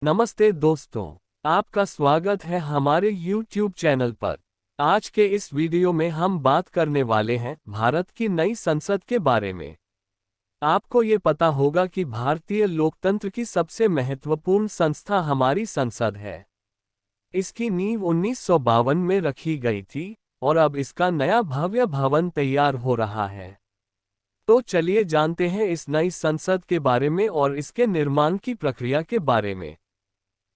नमस्ते दोस्तों, आपका स्वागत है हमारे YouTube चैनल पर। आज के इस वीडियो में हम बात करने वाले हैं भारत की नई संसद के बारे में। आपको ये पता होगा कि भारतीय लोकतंत्र की सबसे महत्वपूर्ण संस्था हमारी संसद है। इसकी नींव 1952 में रखी गई थी और अब इसका नया भव्य भवन तैयार हो रहा है। तो चलिए जानते हैं इस नई संसद के बारे में और इसके निर्माण की प्रक्रिया के बारे में।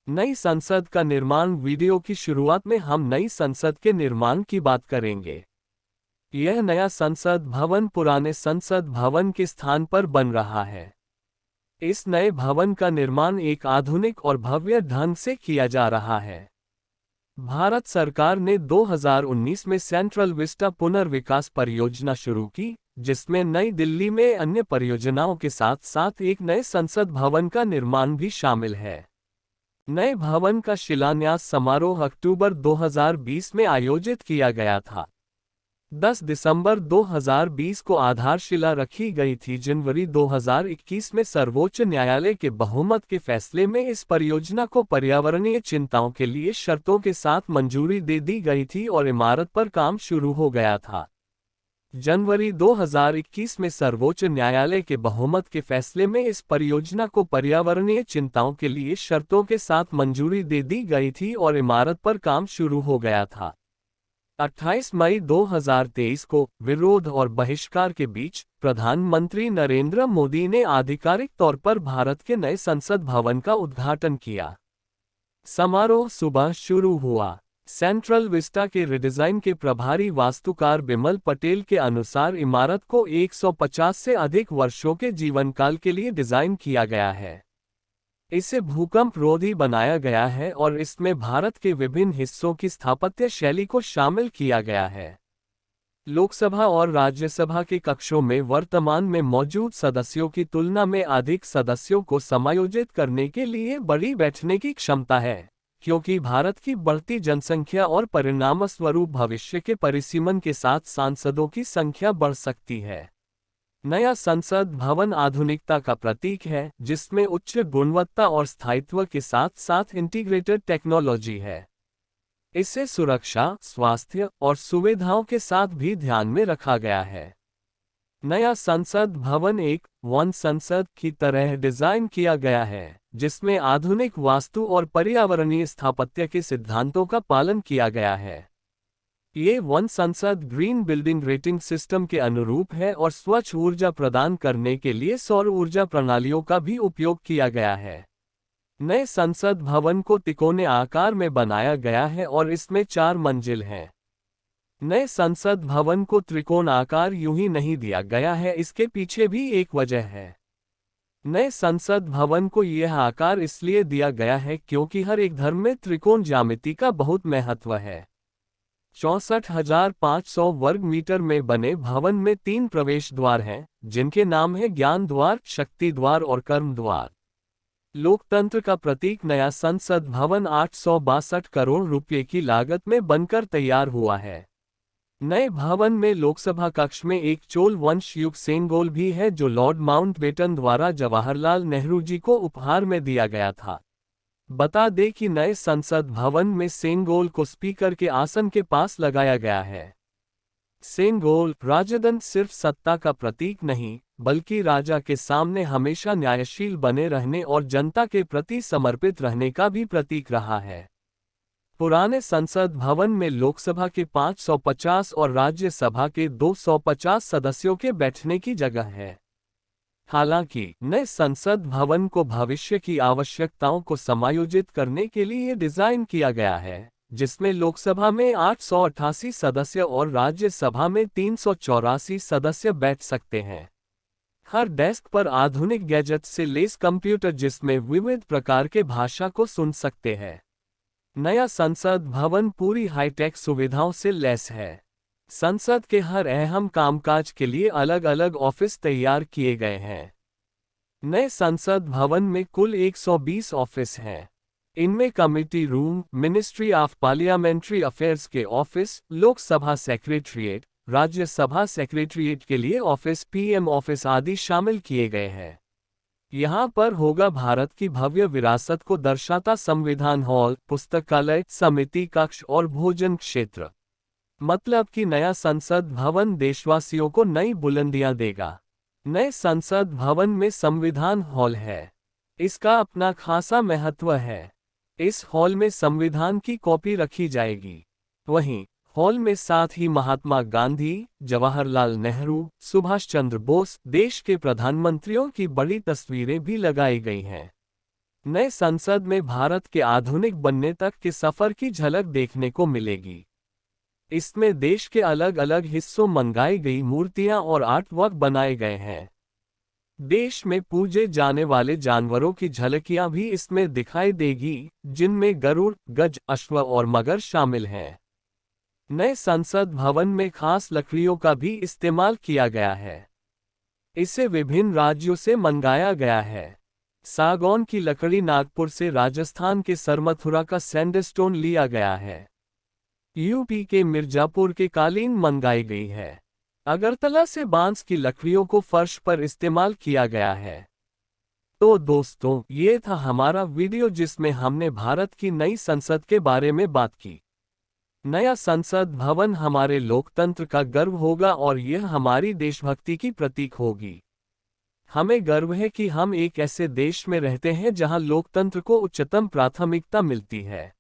नई संसद का निर्माण वीडियो की शुरुआत में हम नई संसद के निर्माण की बात करेंगे। यह नया संसद भवन पुराने संसद भवन के स्थान पर बन रहा है। इस नए भवन का निर्माण एक आधुनिक और भव्य ढंग से किया जा रहा है। भारत सरकार ने 2019 में सेंट्रल विस्टा पुनर्विकास परियोजना शुरू की, जिसमें नई दिल्ली में अन्य परियोजनाओं के साथ साथ एक नए संसद भवन का निर्माण भी शामिल है। नए भवन का शिलान्यास समारोह अक्टूबर 2020 में आयोजित किया गया था। 10 दिसंबर 2020 को आधारशिला रखी गई थी। जनवरी 2021 में सर्वोच्च न्यायालय के बहुमत के फैसले में इस परियोजना को पर्यावरणीय चिंताओं के लिए शर्तों के साथ मंजूरी दे दी गई थी और इमारत पर काम शुरू हो गया था। जनवरी 2021 में सर्वोच्च न्यायालय के बहुमत के फैसले में इस परियोजना को पर्यावरणीय चिंताओं के लिए शर्तों के साथ मंजूरी दे दी गई थी और इमारत पर काम शुरू हो गया था। 28 मई 2023 को विरोध और बहिष्कार के बीच प्रधानमंत्री नरेंद्र मोदी ने आधिकारिक तौर पर भारत के नए संसद भवन का उद्घाटन किया। समारोह सुबह शुरू हुआ। सेंट्रल विस्टा के रिडिजाइन के प्रभारी वास्तुकार बिमल पटेल के अनुसार इमारत को 150 से अधिक वर्षों के जीवनकाल के लिए डिजाइन किया गया है। इसे भूकंप रोधी बनाया गया है और इसमें भारत के विभिन्न हिस्सों की स्थापत्य शैली को शामिल किया गया है। लोकसभा और राज्यसभा के कक्षों में वर्तमान में मौजूद सदस्यों की तुलना में अधिक सदस्यों को समायोजित करने के लिए बड़ी बैठने की क्षमता है, क्योंकि भारत की बढ़ती जनसंख्या और परिणामस्वरूप भविष्य के परिसीमन के साथ सांसदों की संख्या बढ़ सकती है। नया संसद भवन आधुनिकता का प्रतीक है, जिसमें उच्च गुणवत्ता और स्थायित्व के साथ साथ इंटीग्रेटेड टेक्नोलॉजी है। इसे सुरक्षा, स्वास्थ्य और सुविधाओं के साथ भी ध्यान में रखा गया है। नया संसद भवन एक वन संसद की तरह डिजाइन किया गया है, जिसमें आधुनिक वास्तु और पर्यावरणीय स्थापत्य के सिद्धांतों का पालन किया गया है। ये वन संसद ग्रीन बिल्डिंग रेटिंग सिस्टम के अनुरूप है और स्वच्छ ऊर्जा प्रदान करने के लिए सौर ऊर्जा प्रणालियों का भी उपयोग किया गया है। नए संसद भवन को तिकोने आकार में बनाया गया है और इसमें 4 मंजिल हैं। नए संसद भवन को त्रिकोण आकार यूं ही नहीं दिया गया है, इसके पीछे भी एक वजह है। नए संसद भवन को यह आकार इसलिए दिया गया है क्योंकि हर एक धर्म में त्रिकोण ज्यामिति का बहुत महत्व है। 64,500 वर्ग मीटर में बने भवन में 3 प्रवेश द्वार हैं, जिनके नाम हैं ज्ञान द्वार, शक्ति द्वार और कर्म द्वार। लोकतंत्र का प्रतीक नया संसद भवन 862 करोड़ रुपये की लागत में बनकर तैयार हुआ है। नए भवन में लोकसभा कक्ष में एक चोल वंश युग सेंगोल भी है, जो लॉर्ड माउंटबेटन द्वारा जवाहरलाल नेहरू जी को उपहार में दिया गया था। बता दें कि नए संसद भवन में सेंगोल को स्पीकर के आसन के पास लगाया गया है। सेंगोल राजदंड सिर्फ सत्ता का प्रतीक नहीं, बल्कि राजा के सामने हमेशा न्यायशील बने रहने और जनता के प्रति समर्पित रहने का भी प्रतीक रहा है। पुराने संसद भवन में लोकसभा के 550 और राज्यसभा के 250 सदस्यों के बैठने की जगह है। हालांकि नए संसद भवन को भविष्य की आवश्यकताओं को समायोजित करने के लिए डिजाइन किया गया है, जिसमें लोकसभा में 888 सदस्य और राज्यसभा में 384 सदस्य बैठ सकते हैं। हर डेस्क पर आधुनिक गैजेट से लैस कंप्यूटर, जिसमें विविध प्रकार के भाषा को सुन सकते हैं। नया संसद भवन पूरी हाईटेक सुविधाओं से लैस है। संसद के हर अहम कामकाज के लिए अलग अलग ऑफिस तैयार किए गए हैं। नए संसद भवन में कुल 120 ऑफिस हैं। इनमें committee room, ministry of parliamentary affairs के office, Lok Sabha secretariat, Rajya Sabha secretariat के लिए ऑफिस, पीएम ऑफिस आदि शामिल किए गए हैं। यहाँ पर होगा भारत की भव्य विरासत को दर्शाता संविधान हॉल, पुस्तकालय, समिति कक्ष और भोजन क्षेत्र। मतलब कि नया संसद भवन देशवासियों को नई बुलंदियां देगा। नए संसद भवन में संविधान हॉल है। इसका अपना खासा महत्व है। इस हॉल में संविधान की कॉपी रखी जाएगी। वहीं हॉल में साथ ही महात्मा गांधी, जवाहरलाल नेहरू, सुभाष चंद्र बोस, देश के प्रधानमंत्रियों की बड़ी तस्वीरें भी लगाई गई हैं। नए संसद में भारत के आधुनिक बनने तक के सफर की झलक देखने को मिलेगी। इसमें देश के अलग अलग हिस्सों मंगाई गई मूर्तियां और आर्टवर्क बनाए गए हैं। देश में पूजे जाने वाले जानवरों की झलकियां भी इसमें दिखाई देगी, जिनमें गरुड़, गज, अश्व और मगर शामिल हैं। नए संसद भवन में खास लकड़ियों का भी इस्तेमाल किया गया है। इसे विभिन्न राज्यों से मंगाया गया है। सागौन की लकड़ी नागपुर से राजस्थान के सरमथुरा का सैंडस्टोन लिया गया है। यूपी के मिर्जापुर के कालीन मंगाई गई है। अगरतला से बांस की लकड़ियों को फर्श पर इस्तेमाल किया गया है। तो दोस्तों, ये था हमारा वीडियो जिसमें हमने भारत की नई संसद के बारे में बात की। नया संसद भवन हमारे लोकतंत्र का गर्व होगा और यह हमारी देशभक्ति की प्रतीक होगी। हमें गर्व है कि हम एक ऐसे देश में रहते हैं जहां लोकतंत्र को उच्चतम प्राथमिकता मिलती है।